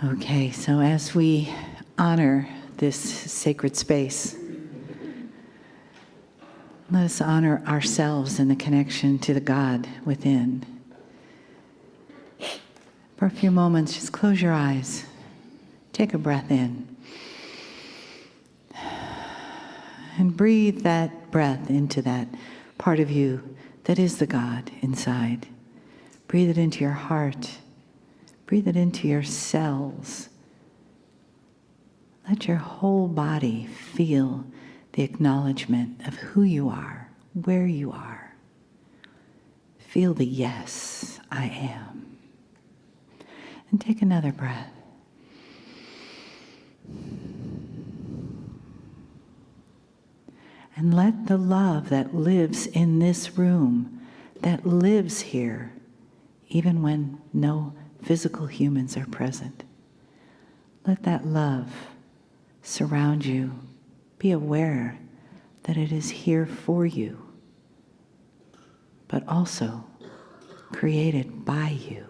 Okay, so as we honor this sacred space, let us honor ourselves in the connection to the God within. For a few moments, just close your eyes. Take a breath in. And breathe that breath into that part of you that is the God inside. Breathe it into your heart. Breathe it into your cells. Let your whole body feel the acknowledgement of who you are, where you are. Feel the yes, I am. And take another breath. And let the love that lives in this room, that lives here, even when no physical humans are present, let that love surround you. Be aware that it is here for you, but also created by you.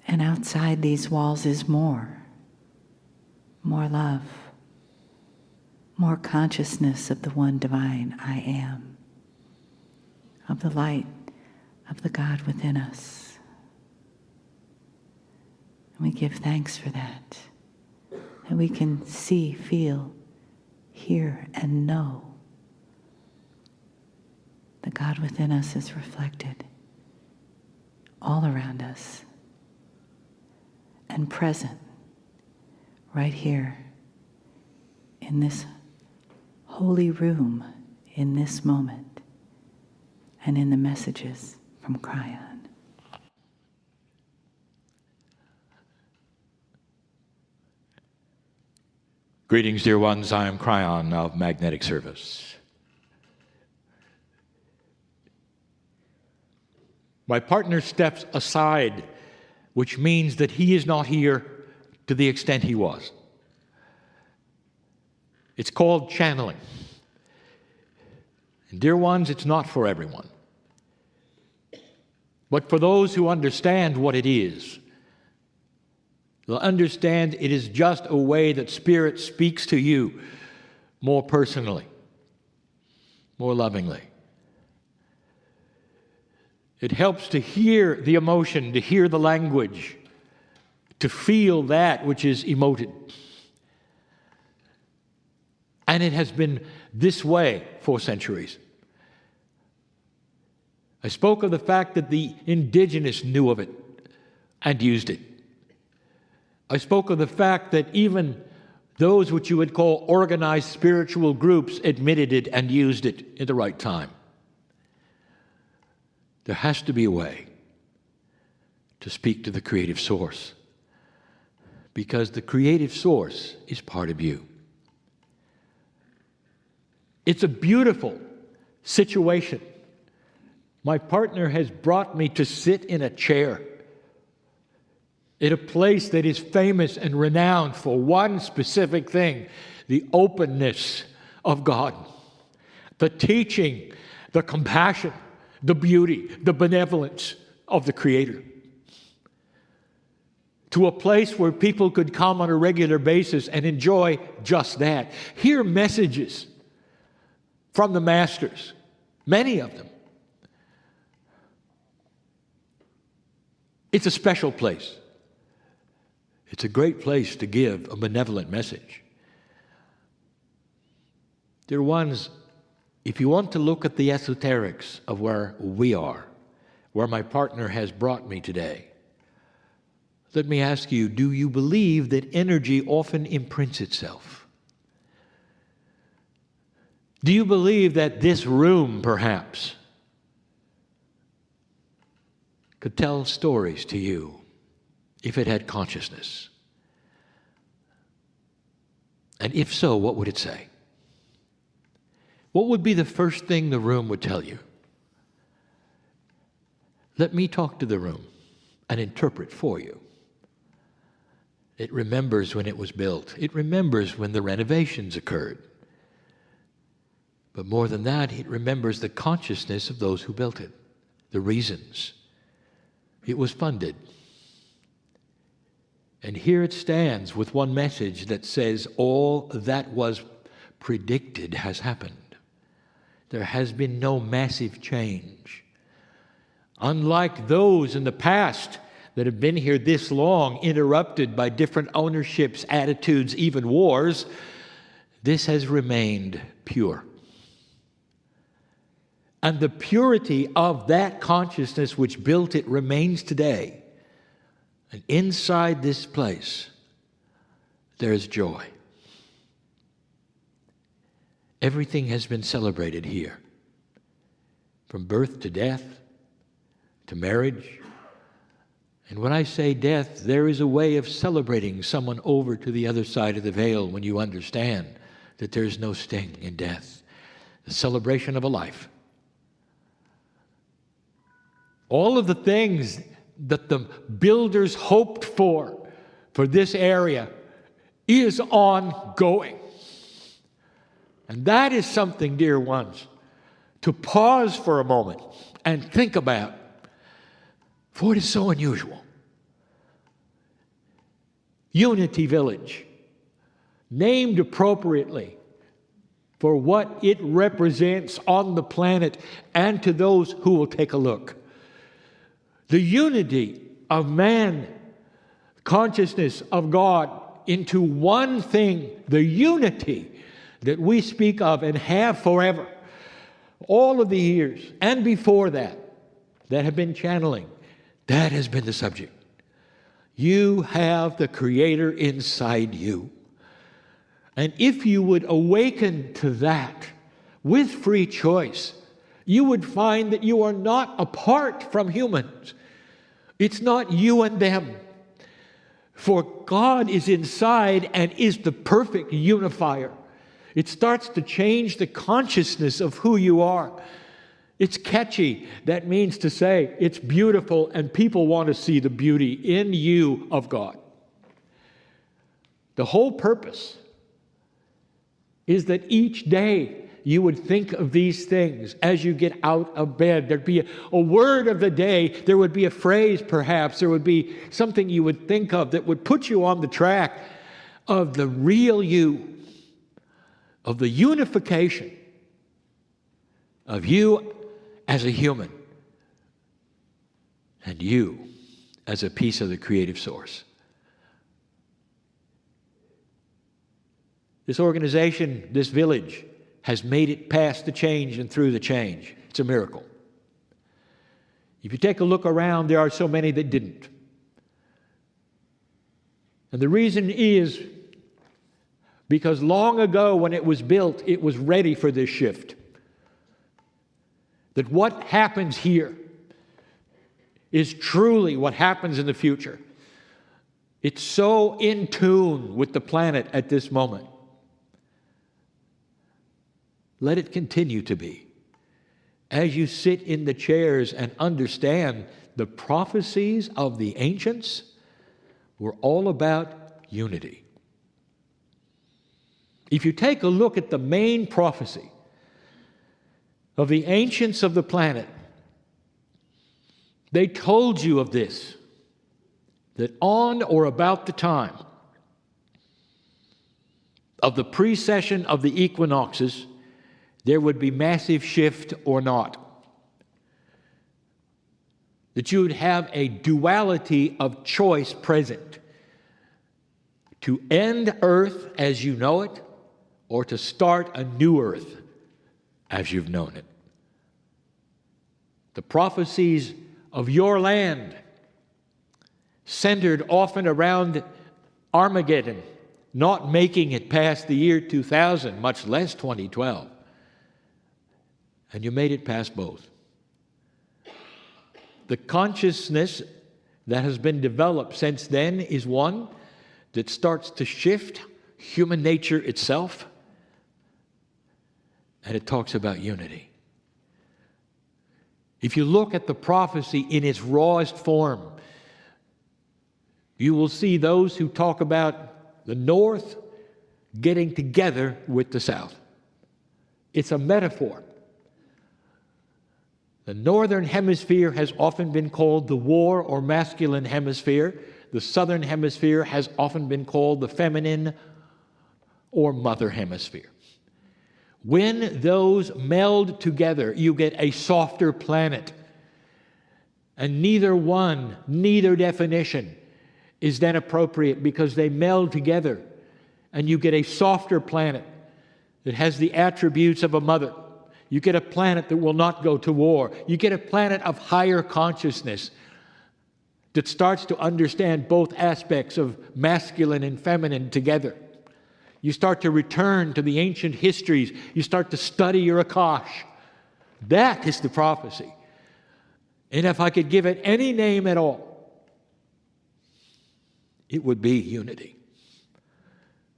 And outside these walls is more love, more consciousness of the one divine I am, of the light of the God within us. And we give thanks for that we can see, feel, hear, and know the God within us is reflected all around us and present right here in this holy room, in this moment, and in the messages from Kryon. Greetings, dear ones. I am Kryon of Magnetic Service. My partner steps aside, which means that he is not here to the extent he was. It's called channeling. And dear ones, it's not for everyone. But for those who understand what it is, they'll understand it is just a way that Spirit speaks to you more personally, more lovingly. It helps to hear the emotion, to hear the language, to feel that which is emoted. And it has been this way for centuries. I spoke of the fact that the indigenous knew of it and used it. I spoke of the fact that even those which you would call organized spiritual groups admitted it and used it at the right time. There has to be a way to speak to the creative source, because the creative source is part of you. It's a beautiful situation. My partner has brought me to sit in a chair in a place that is famous and renowned for one specific thing: the openness of God, the teaching, the compassion, the beauty, the benevolence of the Creator. To a place where people could come on a regular basis and enjoy just that. Hear messages from the masters, many of them. It's a special place. It's a great place to give a benevolent message. Dear ones, if you want to look at the esoterics of where we are, where my partner has brought me today, let me ask you, do you believe that energy often imprints itself? Do you believe that this room, perhaps, could tell stories to you if it had consciousness? And if so, what would it say? What would be the first thing the room would tell you? Let me talk to the room and interpret for you. It remembers when it was built. It remembers when the renovations occurred. But more than that, it remembers the consciousness of those who built it, the reasons. it was funded. And here it stands with one message that says all that was predicted has happened. There has been no massive change. Unlike those in the past that have been here this long, interrupted by different ownerships, attitudes, even wars, this has remained pure. And the purity of that consciousness which built it remains today. And inside this place, there is joy. Everything has been celebrated here, from birth to death, to marriage. And when I say death, there is a way of celebrating someone over to the other side of the veil when you understand that there is no sting in death. The celebration of a life. All of the things that the builders hoped for this area is ongoing. And that is something, dear ones, to pause for a moment and think about, for it is so unusual. Unity Village, named appropriately for what it represents on the planet and to those who will take a look. The unity of man, consciousness of God into one thing, the unity that we speak of and have forever. All of the years and before that have been channeling, that has been the subject. You have the Creator inside you. And if you would awaken to that with free choice, you would find that you are not apart from humans. It's not you and them. For God is inside and is the perfect unifier. It starts to change the consciousness of who you are. It's catchy. That means to say it's beautiful and people want to see the beauty in you of God. The whole purpose is that each day you would think of these things as you get out of bed. There'd be a word of the day. There would be a phrase, perhaps. There would be something you would think of that would put you on the track of the real you, of the unification of you as a human and you as a piece of the creative source. This organization, this village, has made it past the change and through the change. It's a miracle. If you take a look around, there are so many that didn't. And the reason is because long ago when it was built, it was ready for this shift. That what happens here is truly what happens in the future. It's so in tune with the planet at this moment. Let it continue to be. As you sit in the chairs and understand the prophecies of the ancients were all about unity. If you take a look at the main prophecy of the ancients of the planet, they told you of this, that on or about the time of the precession of the equinoxes, there would be massive shift or not. That you would have a duality of choice present. To end Earth as you know it, or to start a new Earth as you've known it. The prophecies of your land centered often around Armageddon, not making it past the year 2000, much less 2012. And you made it past both. The consciousness that has been developed since then is one that starts to shift human nature itself, and it talks about unity. If you look at the prophecy in its rawest form, you will see those who talk about the North getting together with the South. It's a metaphor. The northern hemisphere has often been called the war or masculine hemisphere. The southern hemisphere has often been called the feminine or mother hemisphere. When those meld together, you get a softer planet. And neither definition is then appropriate, because they meld together and you get a softer planet that has the attributes of a mother. You get a planet that will not go to war. You get a planet of higher consciousness that starts to understand both aspects of masculine and feminine together. You start to return to the ancient histories. You start to study your Akash. That is the prophecy. And if I could give it any name at all, it would be unity.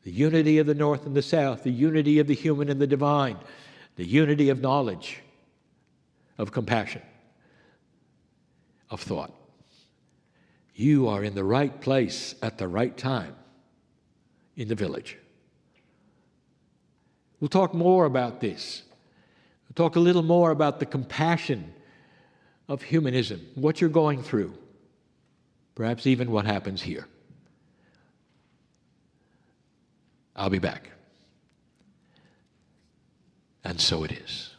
The unity of the North and the South, the unity of the human and the divine, the unity of knowledge, of compassion, of thought. You are in the right place at the right time in the village. We'll talk more about this. We'll talk a little more about the compassion of humanism, what you're going through, perhaps even what happens here. I'll be back. And so it is.